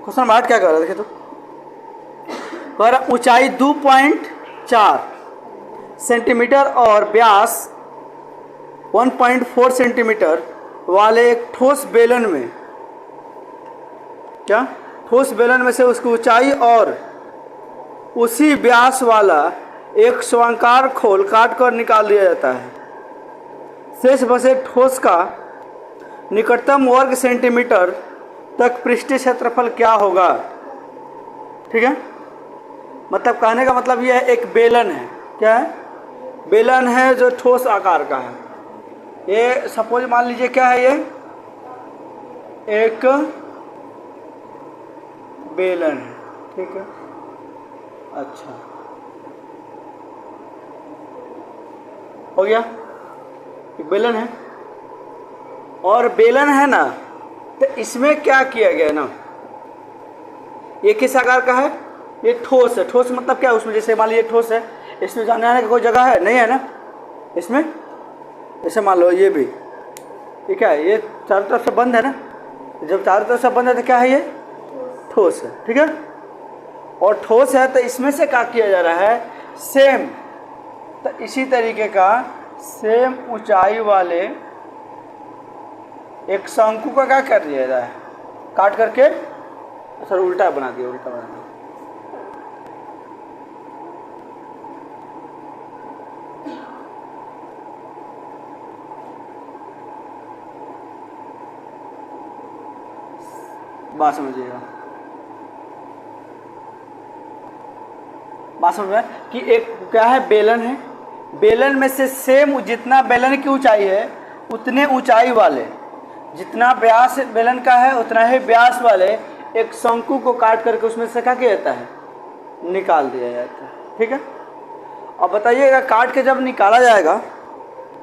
Question number 8 क्या कर रहा है, देखे तो कह रहा ऊंचाई 2.4 सेंटीमीटर और व्यास 1.4 सेंटीमीटर वाले एक ठोस बेलन में, क्या ठोस बेलन में से उसकी ऊंचाई और उसी व्यास वाला एक स्वर्गाकार खोल काट कर निकाल दिया जाता है। शेष बचे ठोस का निकटतम वर्ग सेंटीमीटर तक पृष्ठीय क्षेत्रफल क्या होगा। ठीक है, मतलब कहने का मतलब यह है एक बेलन है, क्या है, बेलन है जो ठोस आकार का है। ये सपोज मान लीजिए क्या है, ये एक बेलन है, ठीक है। अच्छा हो गया, एक बेलन है और बेलन है ना, तो इसमें क्या किया गया ना, ये किस आकार का है, ये ठोस है। ठोस मतलब क्या है, उसमें जैसे मान लीजिए ठोस है, इसमें जाने आने की कोई जगह है नहीं, है ना इसमें। जैसे मान लो ये भी, ये क्या है, ये चारों तरफ से बंद है ना, जब चारों तरफ से बंद है तो क्या है, ये ठोस है, ठीक है। और ठोस है तो इसमें से क्या किया जा रहा है, सेम, तो इसी तरीके का सेम ऊंचाई वाले एक शंकु का क्या कर दिया जा रहा है, काट करके, सर उल्टा बना दिया, उल्टा बना दिया। बात समझिएगा, बात समझ में कि एक क्या है, बेलन है, बेलन में से सेम जितना बेलन की ऊंचाई है उतने ऊंचाई वाले, जितना व्यास बेलन का है उतना ही व्यास वाले एक शंकु को काट करके उसमें से क्या किया जाता है, निकाल दिया जाता है, ठीक है। अब बताइएगा काट के जब निकाला जाएगा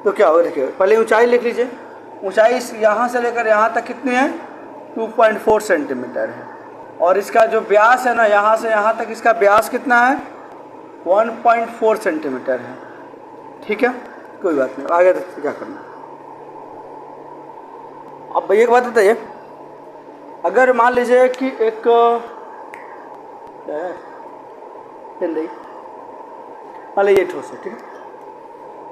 तो क्या होगा, देखिए पहले ऊंचाई लिख लीजिए। ऊंचाई यहाँ से लेकर यहाँ तक कितनी है, 2.4 सेंटीमीटर है। और इसका जो व्यास है ना, यहाँ से यहाँ तक इसका व्यास कितना है, 1.4 सेंटीमीटर है, ठीक है। कोई बात नहीं, आगे क्या करना। अब भैया एक बात बताइए, अगर मान लीजिए कि एक मान लीजिए ठोस है, ठीक है।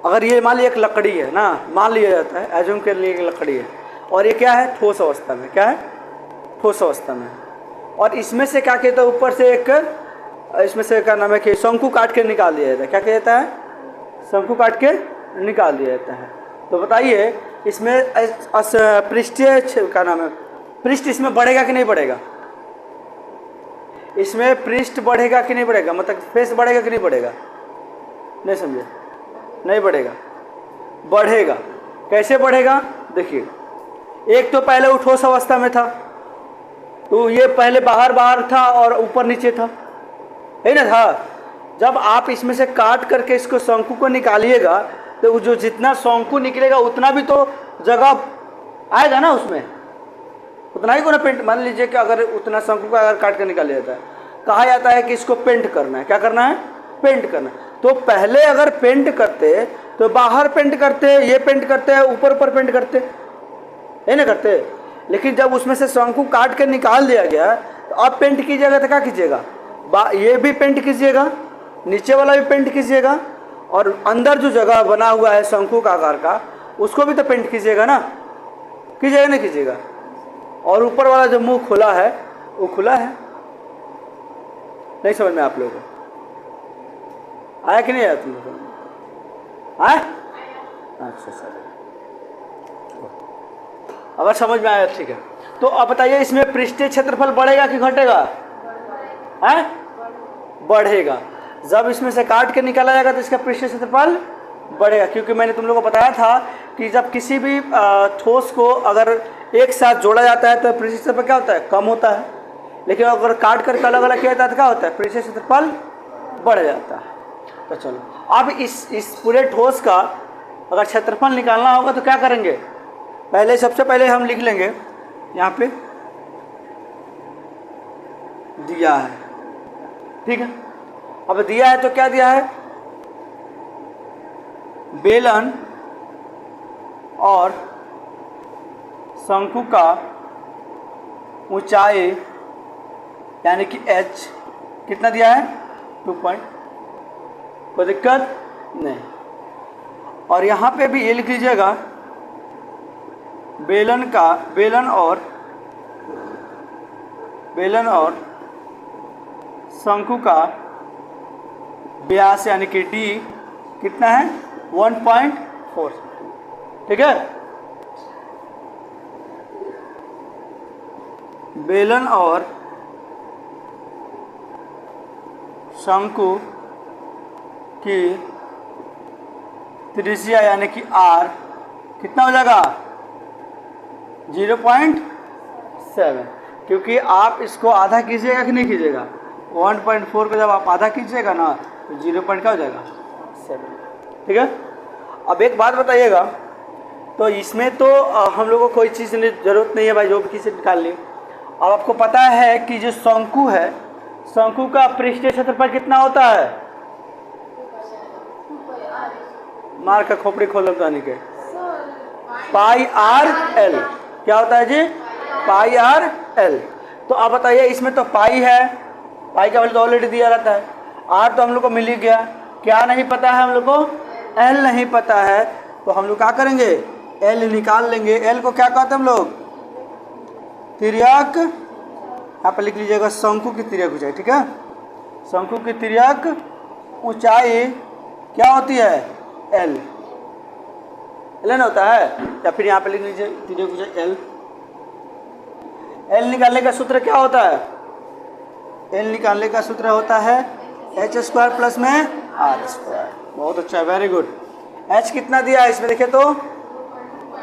अगर ये मान लीजिए एक लकड़ी है ना, मान लिया जाता है, एज्यूम के लिए एक लकड़ी है, और ये क्या है, ठोस अवस्था में, क्या है, ठोस अवस्था में। और इसमें से क्या कहता है, ऊपर से एक, इसमें से क्या नाम है कि शंकु काट के निकाल दिया जाता है, क्या कहता है, शंकु काट के निकाल दिया जाता है। तो बताइए इसमें पृष्ठीय क्या नाम है, पृष्ठ इसमें बढ़ेगा कि नहीं बढ़ेगा, इसमें पृष्ठ बढ़ेगा कि नहीं बढ़ेगा, मतलब फेस बढ़ेगा कि नहीं बढ़ेगा, नहीं समझे, नहीं बढ़ेगा, बढ़ेगा। कैसे बढ़ेगा, देखिए एक तो पहले वो ठोस अवस्था में था, तो ये पहले बाहर बाहर था और ऊपर नीचे था, है ना था। जब आप इसमें से काट करके इसको शंकु को निकालिएगा तो जो जितना शंकु निकलेगा उतना भी तो जगह आएगा ना, उसमें उतना ही को ना पेंट। मान लीजिए कि अगर उतना शंकु का अगर काट कर निकाला जाता है, कहा जाता है कि इसको पेंट करना है, क्या करना है, पेंट करना। तो पहले अगर पेंट करते तो बाहर पेंट करते, ये पेंट करते हैं, ऊपर ऊपर पेंट करते, है ना करते। लेकिन जब उसमें से शंकु काट कर निकाल दिया गया तो अब पेंट कीजिएगा तो क्या कीजिएगा, ये भी पेंट कीजिएगा, नीचे वाला भी पेंट कीजिएगा, और अंदर जो जगह बना हुआ है शंकु का आकार का उसको भी तो पेंट कीजिएगा ना, कीजिएगा नहीं कीजिएगा। और ऊपर वाला जो मुंह खुला है वो खुला है, नहीं समझ में आप लोगों को आया कि नहीं आया, तुम लोगों आया, अच्छा सर, अगर समझ में आया ठीक है। तो अब बताइए इसमें पृष्ठीय क्षेत्रफल बढ़ेगा कि घटेगा, है बढ़ेगा। जब इसमें से काट के निकाला जाएगा तो इसका पृष्ठीय क्षेत्रफल बढ़ेगा, क्योंकि मैंने तुम लोगों को बताया था कि जब किसी भी ठोस को अगर एक साथ जोड़ा जाता है तो पृष्ठीय क्षेत्रफल क्या होता है, कम होता है। लेकिन अगर काट करके अलग अलग किया जाता है तो क्या होता है, पृष्ठीय क्षेत्रफल बढ़ जाता है। तो चलो अब इस पूरे ठोस का अगर क्षेत्रफल निकालना होगा तो क्या करेंगे, पहले सबसे पहले हम लिख लेंगे, यहाँ पे दिया है, ठीक है। अब दिया है तो क्या दिया है, बेलन और शंकु का ऊंचाई यानी कि h कितना दिया है 2 पॉइंट, कोई दिक्कत नहीं। और यहाँ पे भी ये लिख लीजिएगा बेलन और शंकु का व्यास यानी कि d कितना है 1.4, ठीक है। बेलन और शंकु की त्रिज्या यानी कि r कितना हो जाएगा 0.7, क्योंकि आप इसको आधा कीजिएगा कि नहीं कीजिएगा, 1.4 को जब आप आधा कीजिएगा ना तो 0 पॉइंट क्या हो जाएगा 7, ठीक है। अब एक बात बताइएगा, तो इसमें तो हम लोगों को कोई चीज़ की ज़रूरत नहीं है भाई, जो भी किसी निकाल ली। अब आपको पता है कि जो शंकु है, शंकु का पृष्ठीय क्षेत्रफल कितना होता है, मार का खोपड़ी खोल नहीं के पाई आर एल, क्या होता है जी पाई आर एल। तो आप बताइए इसमें तो पाई है, पाई का वैल्यू तो ऑलरेडी दिया रहता है, आर तो हम लोग को मिल ही गया, क्या नहीं पता है हम लोग को, एल नहीं पता है। तो हम लोग क्या करेंगे, एल निकाल लेंगे। एल को क्या कहते हैं हम लोग, तिर्यक, यहाँ पर लिख लीजिएगा शंकु की तिर्यक ऊंचाई, ठीक है। शंकु की तिर्यक ऊंचाई क्या होती है एल, एल होता है, या फिर यहाँ पे लिख लीजिए तिर्यक ऊंचाई एल। एल निकालने का सूत्र क्या होता है, एल निकालने का सूत्र होता है एच स्क्वायर प्लस में आर स्क्वायर। बहुत अच्छा, वेरी गुड। एच कितना दिया है इसमें देखिए तो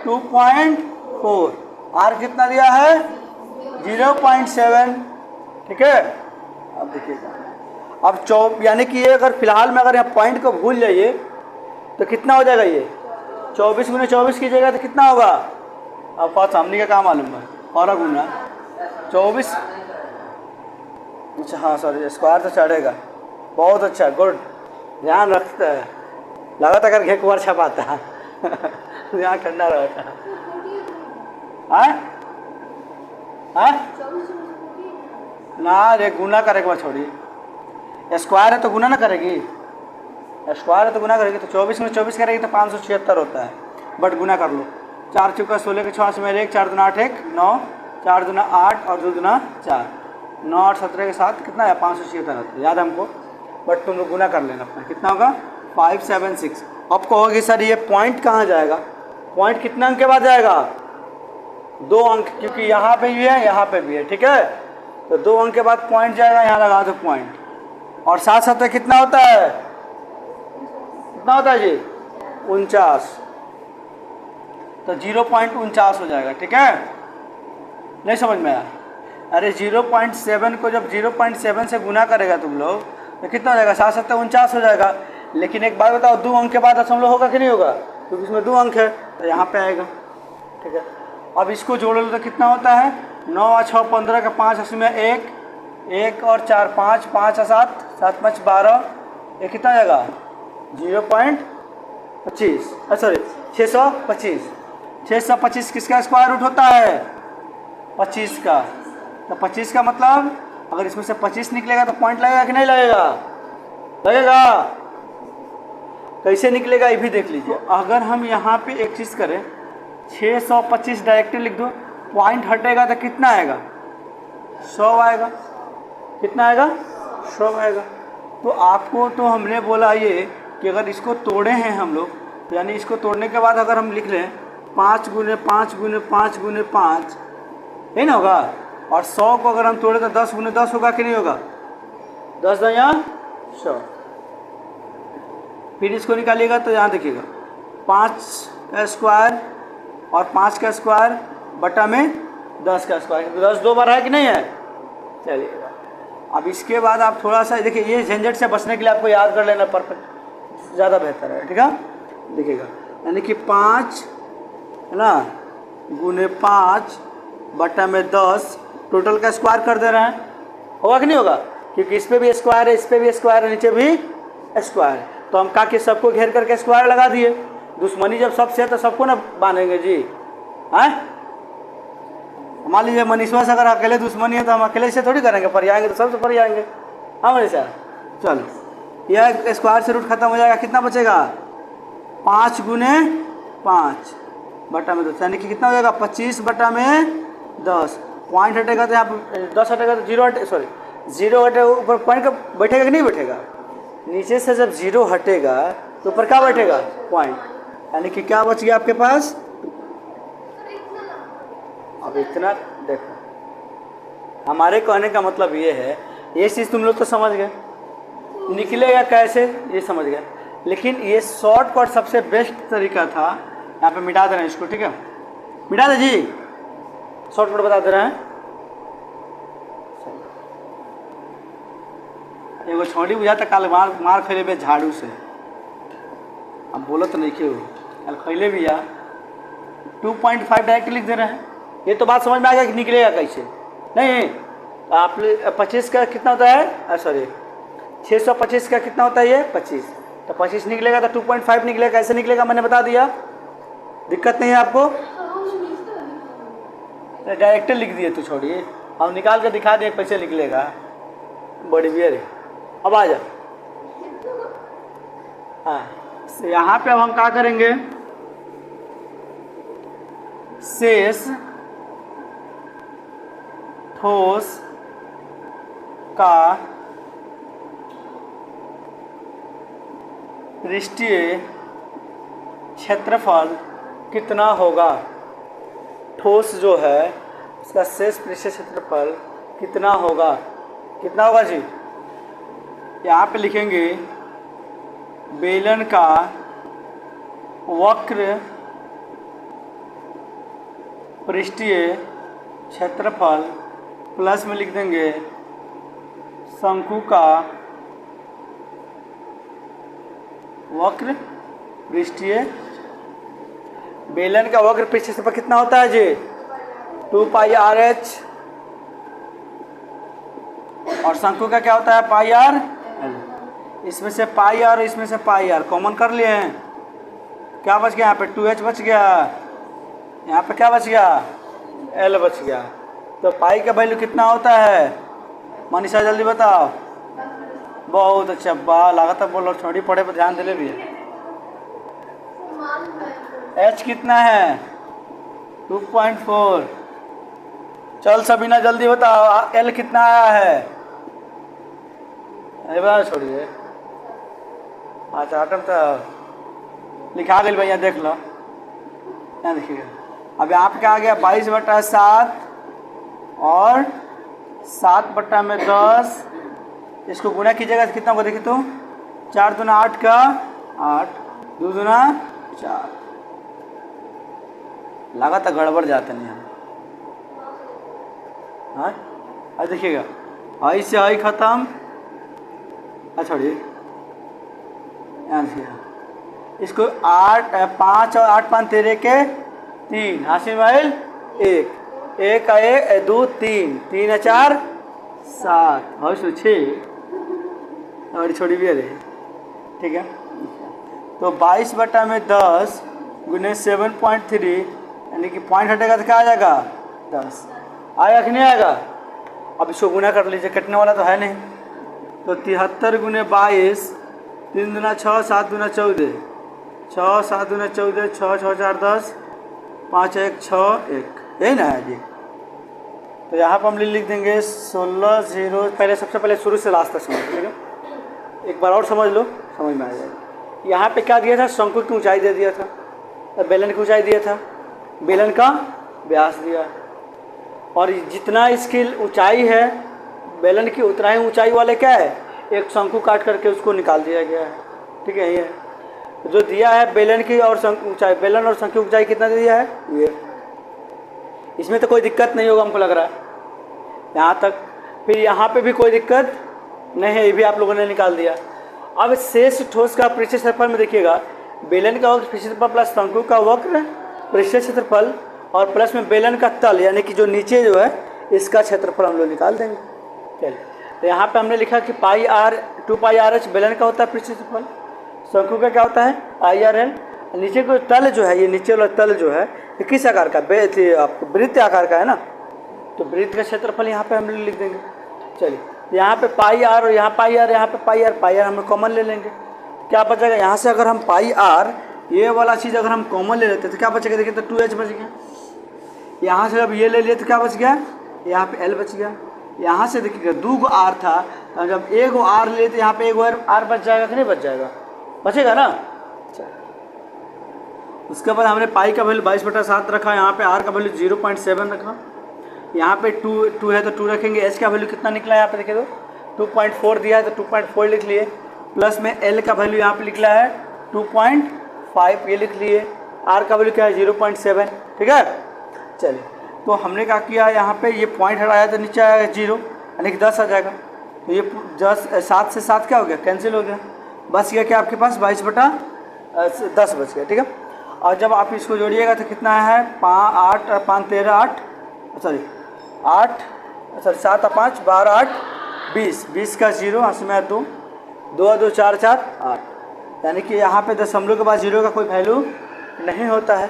2.4, आर कितना दिया है 0.7, ठीक है। अब देखिएगा, अब यानी कि ये अगर फिलहाल में अगर यहाँ पॉइंट को भूल जाइए तो कितना हो जाएगा, ये 24 गुना 24 कीजिएगा तो कितना होगा, अब बात सामने का काम मालूम है, और गुना 24, अच्छा हाँ सॉरी स्क्वायर तो चढ़ेगा। बहुत अच्छा, गुड, ध्यान रखता है, लगा था अगर घेकुआर छपाता है यहाँ ठंडा रहता है। ना रे गुना करेगा छोड़िए, स्क्वायर है तो गुना ना करेगी, स्क्वायर है तो गुना करेगी, तो 24 में 24 करेगी तो 576 होता है, बट गुना कर लो। 4 चौका 16 के 6 में 1, 4 दूना 8 1 9, 4 दूना 8 और 2 दूना 4, 9 8 17 के साथ कितना है 576 होता है, याद हमको, बट तुम लोग गुना कर लेना अपना, कितना होगा 576। अब कहोगे सर ये पॉइंट कहाँ जाएगा, पॉइंट कितने अंक के बाद जाएगा, 2 अंक, क्योंकि यहाँ पे भी है यहाँ पे भी है, ठीक है। तो 2 अंक के बाद पॉइंट जाएगा, यहाँ लगा दो पॉइंट, और साथ साथ कितना होता है, कितना होता है जी 49, तो 0.49 हो जाएगा, ठीक है। नहीं समझ में आया, अरे 0.7 को जब 0.7 से गुना करेगा तुम लोग तो कितना हो जाएगा, 7 7 49 हो जाएगा। लेकिन एक बात बताओ, 2 अंक के बाद दशमलव होगा कि नहीं होगा, क्योंकि इसमें 2 अंक है तो यहाँ पे आएगा, ठीक है। अब इसको जोड़ लो तो कितना होता है, 9 और 6 15 का 5 80 में 1 1 और 4 5 5 और 7 7 5 12, ये कितना जाएगा 0.25, सॉरी 625। 625 किसका स्क्वायर रूट होता है 25 का, तो 25 का मतलब अगर इसमें से 25 निकलेगा तो पॉइंट लगेगा कि नहीं लगेगा, लगेगा। कैसे निकलेगा ये भी देख लीजिए। अगर हम यहाँ पे एक चीज़ करें 625 डायरेक्टली लिख दो, पॉइंट हटेगा तो कितना आएगा 100 आएगा, कितना आएगा 100 आएगा। तो आपको तो हमने बोला ये कि अगर इसको तोड़े हैं हम लोग, तो यानी इसको तोड़ने के बाद अगर हम लिख लें 5 गुने 5 गुने 5 गुने 5, है ना होगा, और 100 को अगर हम तोड़े तो 10 गुने 10 होगा कि नहीं होगा, 10 10 या 100। फिर इसको निकालिएगा तो यहाँ देखिएगा 5 का स्क्वायर और 5 का स्क्वायर बटा में 10 का स्क्वायर, 10 2 बार है कि नहीं है। चलिएगा अब इसके बाद आप थोड़ा सा देखिए, ये झंझट से बचने के लिए आपको याद कर लेना परफेक्ट, ज़्यादा बेहतर है, ठीक है। देखिएगा यानी कि 5 है ना गुने 5 बटा में 10, टोटल का स्क्वायर कर दे रहे हैं, होगा कि नहीं होगा, क्योंकि इस पर भी स्क्वायर है, इस पर भी स्क्वायर है, नीचे भी स्क्वायर है। तो हम कहा कि सबको घेर करके स्क्वायर लगा दिए, दुश्मनी जब सबसे है तो सबको ना बांधेंगे जी, हैं मान लीजिए मनीषवा से अगर अकेले दुश्मनी है तो हम अकेले से थोड़ी करेंगे, पर आएंगे तो सबसे पर आएंगे। हाँ मनीषा, चलो यह स्क्वायर से रूट खत्म हो जाएगा, कितना बचेगा 5 गुने 5 बटा में 2, यानी कि कितना हो जाएगा 25 बटा में 10। पॉइंट हटेगा तो यहाँ पर 10 हटेगा तो 0 हटे, सॉरी 0 हटेगा, ऊपर पॉइंट का बैठेगा कि नहीं बैठेगा? नीचे से जब 0 हटेगा तो ऊपर क्या बैठेगा? पॉइंट, यानी कि क्या बच गया आपके पास? अब इतना देखो, हमारे कहने का मतलब ये है, ये चीज़ तुम लोग तो समझ गए, निकलेगा कैसे ये समझ गए, लेकिन ये शॉर्टकट सबसे बेस्ट तरीका था। यहाँ पे मिटा दे रहे हैं इसको, ठीक है, मिटा दे जी, शॉर्टकट बता दे रहे हैं। एगो छोड़ी बुझाता काल मार खैले बे झाड़ू से, अब बोलत नहीं क्यों, कल खैले भी या 2.5 डायरेक्ट लिख दे रहे हैं। ये तो बात समझ में आ गया कि निकलेगा कैसे। नहीं आप 25 का कितना होता है, सॉरी 625 का कितना होता है ये 25, तो 25 निकलेगा तो 2.5 निकलेगा। कैसे निकलेगा मैंने बता दिया, दिक्कत नहीं है आपको, डायरेक्ट लिख दिए तो छोड़िए, हम निकाल के दिखा दिए कैसे निकलेगा, बड़ी बियर है। अब आ जा, हाँ यहाँ पे अब हम क्या करेंगे, शेष ठोस का पृष्ठीय क्षेत्रफल कितना होगा। ठोस जो है उसका शेष पृष्ठीय क्षेत्रफल कितना होगा, कितना होगा जी? यहाँ पे लिखेंगे बेलन का वक्र पृष्ठीय क्षेत्रफल प्लस में लिख देंगे शंकु का वक्र पृष्ठीय, बेलन का वक्र पृष्ठीय क्षेत्रफल कितना होता है जी? 2πr/h, और शंकु का क्या होता है πr। इसमें से πr, इसमें से πr कॉमन कर लिए हैं, क्या बच गया यहाँ पे 2h बच गया, यहाँ पे क्या बच गया l बच गया। तो पाई का वैल्यू कितना होता है मनीषा जल्दी बताओ। बहुत अच्छा, वाह लागत है बोलो, छोड़ी पढ़े पर ध्यान दे भी। h कितना है 2.4। चल सबीना जल्दी बताओ l कितना आया है, अरे बता छोड़िए, अच्छा आटम तो लिखा गई भैया देख लो, क्या देखिएगा। अब यहाँ पे क्या आ गया 22/7 और 7/10, इसको गुना कीजिएगा तो कितना होगा देखिए तो 4 दूना 8 का 8, 2 दूना 4, लगा तो गड़बड़ जाते नहीं हम। हाँ अब देखिएगा आई से आई खत्म, अच्छा छोड़िए यहाँ देखिएगा, इसको 8 5 और 8 5 13 के 3, हासिल माइल 1 1 का 1 2 3 3 4 7 और 6 और छोड़ी भी है, ठीक है। तो 22/10 गुने 7.3, यानी कि पॉइंट हटेगा तो क्या आ जाएगा 10, आएगा कि नहीं आएगा। अब इसको गुना कर लीजिए, कटने वाला तो है नहीं, तो 73 गुने 22, 3 दूना 6 7 दूना 14, 6 7 दूना 14, 6 6 4 10, 5 1 6 1, यही ना है जी। तो यहाँ पर हम लिख देंगे 16 0, पहले सबसे पहले शुरू से लास्ट तक समझ लीजिएगा, एक बार और समझ लो, समझ में आ जाएगा। यहाँ पे क्या दिया था, शंकु की ऊंचाई दे दिया था, बेलन की ऊंचाई दिया था, बेलन का व्यास दिया, और जितना इसकी ऊंचाई है बेलन की उतना ही ऊंचाई वाले क्या है एक शंकु काट करके उसको निकाल दिया गया है, ठीक है। ये जो दिया है बेलन की और ऊंचाई, बेलन और शंकु ऊंचाई कितना दे दिया है ये, इसमें तो कोई दिक्कत नहीं होगा हमको लग रहा है यहाँ तक। फिर यहाँ पे भी कोई दिक्कत नहीं है, ये भी आप लोगों ने निकाल दिया। अब शेष ठोस का पृष्ठीय क्षेत्रफल में देखिएगा, बेलन का वक्र पृष्ठीय क्षेत्रफल प्लस शंकु का वक्र पृष्ठीय क्षेत्रफल और प्लस में बेलन का तल यानी कि जो नीचे जो है इसका क्षेत्रफल हम लोग निकाल देंगे। चलिए, तो यहाँ पे हमने लिखा कि πr 2πrh बेलन का होता है पृष्ठीय क्षेत्रफल, शंकु का क्या होता है πrl, नीचे को तल जो है ये नीचे वाला तल जो है ये किस आकार का, आपको वृत्त आकार का है ना, तो वृत्त का क्षेत्रफल यहाँ पे हम लोग लिख देंगे। चलिए, यहाँ पे पाई आर और यहाँ पाई आर, यहाँ पे पाई आर हम लोग कॉमन ले लेंगे। क्या बचेगा यहाँ से? अगर हम पाई आर ये वाला चीज़ अगर हम कॉमन ले लेते तो क्या बचेगा? देखिए तो 2h बच गया। यहाँ से अब ये ले लिए तो क्या बच गया? यहाँ पे l बच गया। यहाँ से देखिएगा 2 गो आर था, जब 1 गो आर ले तो यहाँ पे 1 गो आर बच जाएगा कि नहीं बच जाएगा? बचेगा ना। उसके बाद हमने पाई का वैल्यू 22/7 रखा, यहाँ पे आर का वैल्यू 0.7 रखा, यहाँ पे 2 है तो 2 रखेंगे। एच का वैल्यू कितना निकला है यहाँ पे देखिए तो 2.4 दिया है तो 2.4 लिख लिए, प्लस में एल का वैल्यू यहाँ पे निकला है 2.5 ये लिख लिए, आर का वैल्यू क्या है 0.7। ठीक है, चलिए तो हमने क्या किया यहाँ पे ये पॉइंट हटाया तो नीचे आएगा 0 यानी कि 10 आ जाएगा। तो ये 7 से 7 क्या हो गया? कैंसिल हो गया। बस ये क्या आपके पास 22/10 बच गया। ठीक है, और जब आप इसको जोड़िएगा तो कितना है? 8 5 13 8 सॉरी 8 सॉरी 7 और 5 12 8 20 20 का 0 में 2 2 2 4 4 8 यानी कि यहाँ पे दशमलव के बाद 0 का कोई वैल्यू नहीं होता है।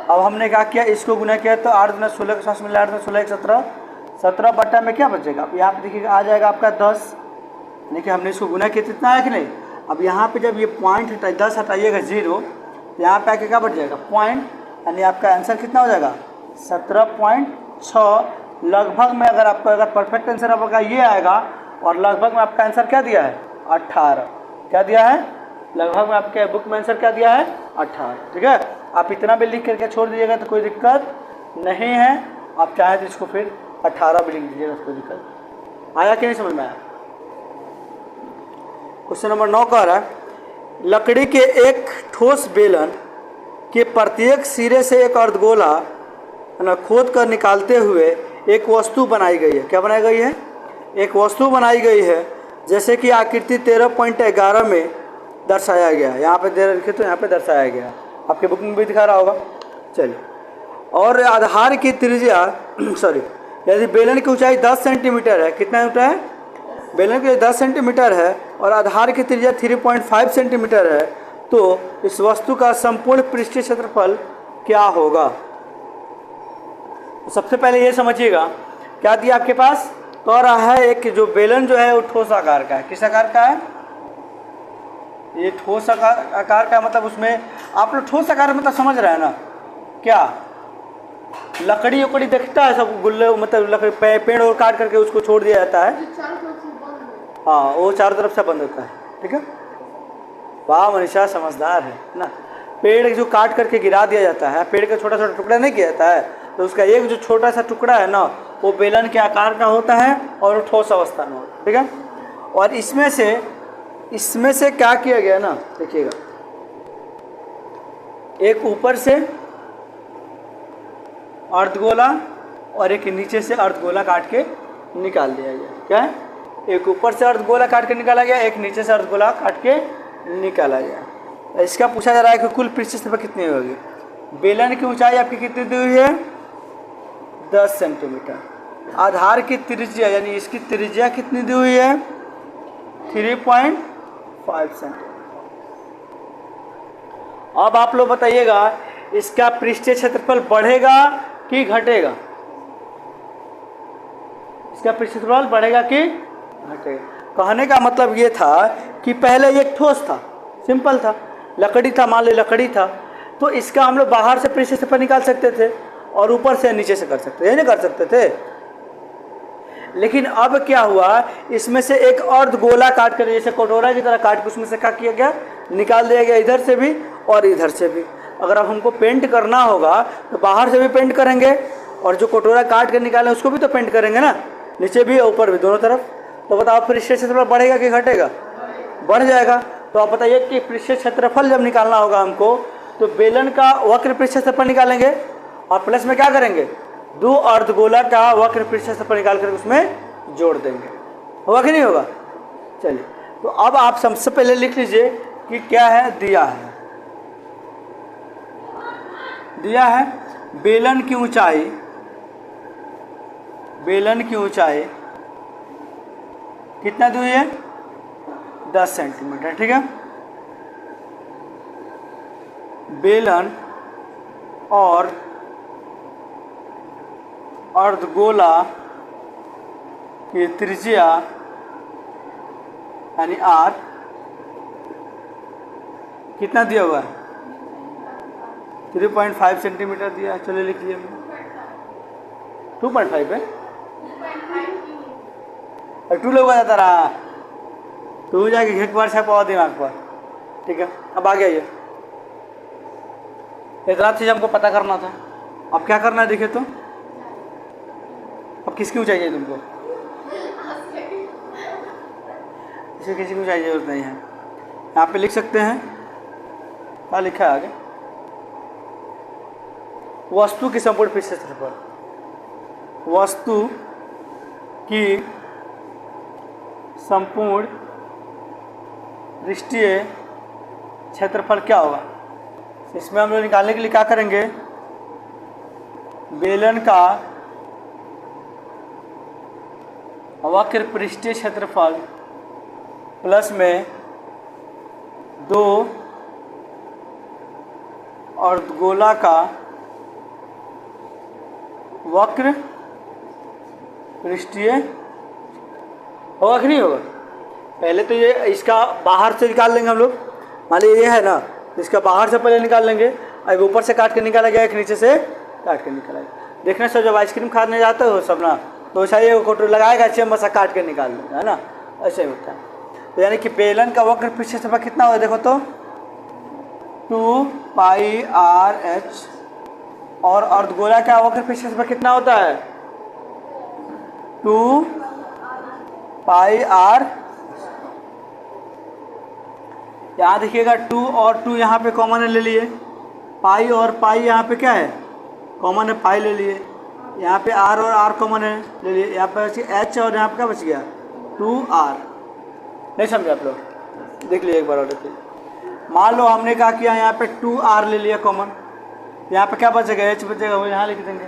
अब हमने क्या किया? इसको गुना किया तो 8 गुना 16 के साथ मिला 8 16 1 17 17 बट्टा में क्या बचेगा? अब यहाँ पे देखिएगा आ जाएगा आपका 10, यानी कि हमने इसको गुना किया कितना है कि नहीं। अब यहाँ पे जब ये पॉइंट 10 हटाइएगा 0, यहाँ पे आके क्या बढ़ जाएगा? पॉइंट, यानी आपका आंसर कितना हो जाएगा? 17.6 लगभग में। अगर परफेक्ट आंसर आपका ये आएगा और लगभग में आपका आंसर क्या दिया है? 18। क्या दिया है? लगभग में आपके बुक में आंसर क्या दिया है? 18। ठीक है, आप इतना भी लिख करके छोड़ दीजिएगा तो कोई दिक्कत नहीं है। आप चाहें तो इसको फिर 18 भी लिख दीजिएगा, कोई दिक्कत। आया कि नहीं समझ में आया? क्वेश्चन नंबर 9 कह रहा है लकड़ी के एक ठोस बेलन के प्रत्येक सिरे से एक अर्धगोला खोद कर निकालते हुए एक वस्तु बनाई गई है। क्या बनाई गई है? एक वस्तु बनाई गई है, जैसे कि आकृति 13.11 में दर्शाया गया है। यहाँ पे दे रखे तो यहाँ पे दर्शाया गया, आपके बुक में भी दिखा रहा होगा। चलिए, और आधार की त्रिज्या सॉरी यदि बेलन की ऊंचाई 10 सेंटीमीटर है, कितना ऊंचा है? बेलन की 10 सेंटीमीटर है और आधार की त्रिज्या 3.5 सेंटीमीटर है, तो इस वस्तु का संपूर्ण पृष्ठीय क्षेत्रफल क्या होगा? तो सबसे पहले ये समझिएगा क्या दिया आपके पास? कह रहा है एक जो बेलन जो है वो ठोस आकार का है। किस आकार का है? ये ठोस आकार का, मतलब उसमें आप लोग ठोस आकार मतलब समझ रहे हैं ना? क्या लकड़ी उकड़ी देखता है सब गुल्ले, मतलब लकड़ी पेड़ और काट करके उसको छोड़ दिया जाता है। हाँ, वो चारों तरफ से बंद होता है। ठीक है, वाह मनीषा समझदार है ना। पेड़ जो काट करके गिरा दिया जाता है, पेड़ का छोटा छोटा टुकड़ा नहीं किया जाता है, तो उसका एक जो छोटा सा टुकड़ा है ना वो बेलन के आकार का होता है और वो ठोस अवस्था में होता है। ठीक है, और इसमें से क्या किया गया ना, देखिएगा एक ऊपर से अर्धगोला और एक नीचे से अर्धगोला काट के निकाल दिया गया। क्या है? एक ऊपर से अर्धगोला काट के निकाला गया, एक नीचे से अर्धगोला काट के निकाला गया। इसका पूछा जा रहा है कि कुल पृष्ठ क्षेत्रफल कितनी होगी? बेलन की ऊंचाई आपकी कितनी दी हुई है? 10 सेंटीमीटर। आधार की त्रिज्या यानी इसकी त्रिज्या कितनी दी हुई है? 3.5 सेंटीमीटर। अब आप लोग बताइएगा इसका पृष्ठीय क्षेत्रफल बढ़ेगा कि घटेगा? इसका पृष्ठीय क्षेत्रफल बढ़ेगा कि घटेगा? कहने का मतलब ये था कि पहले ये ठोस था, सिंपल था, लकड़ी था, मान लो लकड़ी था, तो इसका हम लोग बाहर से पृष्ठीय क्षेत्रफल निकाल सकते थे और ऊपर से नीचे से कर सकते थे, ये नहीं कर सकते थे। लेकिन अब क्या हुआ, इसमें से एक अर्धगोला काट कर, जैसे कटोरा की तरह काट के उसमें से क्या किया गया? निकाल दिया गया, इधर से भी और इधर से भी। अगर अब हमको पेंट करना होगा तो बाहर से भी पेंट करेंगे और जो कटोरा काट कर निकाले उसको भी तो पेंट करेंगे ना, नीचे भी ऊपर भी, दोनों तरफ। तो बताओ पृष्ठीय क्षेत्रफल बढ़ेगा कि घटेगा? बढ़ जाएगा। तो आप बताइए कि पृष्ठीय क्षेत्रफल जब निकालना होगा हमको तो बेलन का वक्र पृष्ठीय क्षेत्रफल निकालेंगे और प्लस में क्या करेंगे? 2 अर्धगोला का वक्र पृष्ठीय क्षेत्रफल निकाल कर उसमें जोड़ देंगे। होगा कि नहीं होगा? चलिए, तो अब आप सबसे पहले लिख लीजिए कि क्या है दिया है। बेलन की ऊंचाई कितना दी हुई है? 10 सेंटीमीटर। ठीक है, बेलन और अर्धगोला की त्रिज्या यानी आर कितना दिया हुआ है? 3.5 सेंटीमीटर दिया है। चलिए लिख लिया। 2.5 है, 2 लोग जाता रहा तो जाके एक बार छापा दिमाग पर। ठीक है, अब आगे आइए। इतना चीज़ हमको पता करना था। अब क्या करना है देखिए तो। अब किसकी ऊंचाई चाहिए तुमको? इसे किसी को ऊंचाई जरूरत नहीं है। यहाँ पे लिख सकते हैं, क्या लिखा है आगे? वस्तु की संपूर्ण पृष्ठ क्षेत्रफल, वस्तु की संपूर्ण पृष्ठीय क्षेत्रफल क्या होगा? इसमें हम लोग निकालने के लिए क्या करेंगे? बेलन का वक्र पृष्ठीय क्षेत्रफल प्लस में 2 अर्धगोला का वक्र पृष्ठीय होगा कि नहीं होगा? पहले तो ये इसका बाहर से निकाल लेंगे हम लोग। मान लीजिए ये है ना, इसका बाहर से पहले निकाल लेंगे। अब ऊपर से काट के निकाला गया, एक नीचे से काट के निकाला गया। देखना सर, जब आइसक्रीम खाने जाते हो सब ना, तो ऐसा ये कोटो लगाएगा, चम्मच से काट के निकाल लेगा, है ना, ऐसे ही होता है। तो यानी कि बेलन का वक्र पृष्ठीय क्षेत्रफल कितना होगा? देखो तो 2πr/h। और अर्धगोला का वक्र पृष्ठीय क्षेत्रफल कितना होता है? 2πr। यहाँ देखिएगा 2 और 2 यहाँ पे कॉमन है, ले लिए। पाई और पाई यहाँ पे क्या है? कॉमन है, पाई ले लिए। यहाँ पे r और r कॉमन है, ले लिए। यहाँ पे बच गया h और यहाँ पे क्या बच गया? 2r। नहीं समझे आप लोग? देख लिए एक बार और देखिए। मान लो हमने क्या किया, यहाँ पे 2r ले लिया कॉमन। यहाँ पे क्या बचेगा? h बचेगा, वो यहाँ लिख देंगे।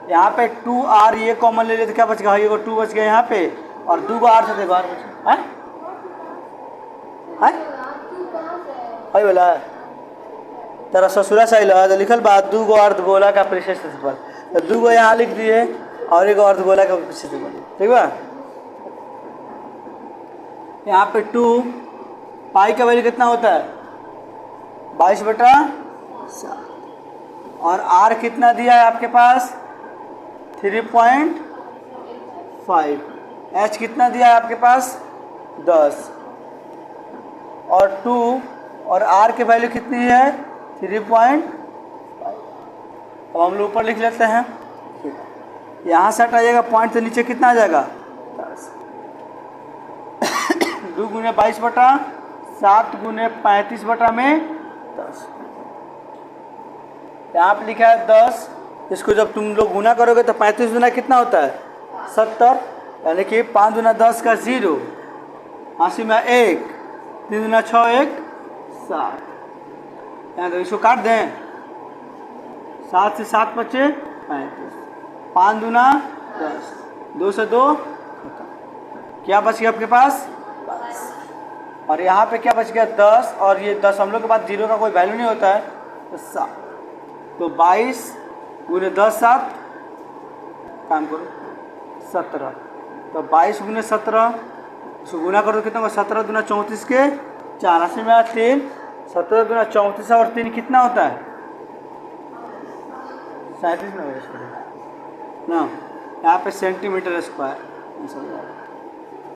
यहाँ पे 2r ये कॉमन ले लिए तो क्या बचेगा? ये 2 बच गया यहाँ पे, और 2 को r से बाहर बचा है। भाई बोला तेरा ससुरा सही लगा तो लिखल बात 2 गो अर्धगोला का पृष्ठीय क्षेत्रफल, तो 2 गो यहाँ लिख दिए और 1 अर्धगोला का पृष्ठीय क्षेत्रफल। ठीक है, यहाँ पे 2 पाई का वैल्यू कितना होता है? 22/7। और r कितना दिया है आपके पास? 3.5। h कितना दिया है आपके पास? 10। और 2 और r की वैल्यू कितनी है? 3.5। अब हम लोग ऊपर लिख लेते हैं। यहाँ से हट आ जाएगा, पॉइंट से नीचे कितना आ जाएगा? 10। 2 गुने 22/7 गुने 35/10। यहाँ पे लिखा है 10। इसको जब तुम लोग गुना करोगे तो 35 गुना कितना होता है? 70। यानी कि 5 गुना 10 का 0, 80 में 1, 3 गुना 6 1 7। यहाँ तो इसको काट दें, 7 से 7 बचे 35, 5 दूना 10, 2 से 2 क्या बच गया आपके पास? 22। और यहाँ पे क्या बच गया? 10। और ये 10 हम लोग के पास 0 का कोई वैल्यू नहीं होता है, तो 7। तो 22 गुने 10 7 काम करो 17। तो 22 गुने 17, इसको गुना करो कितना होगा? 17 दूना 34 के 4, 80 में 3, 17 दूना 34 और 3 कितना होता है? 37 में ना। यहाँ पे सेंटीमीटर स्क्वायर।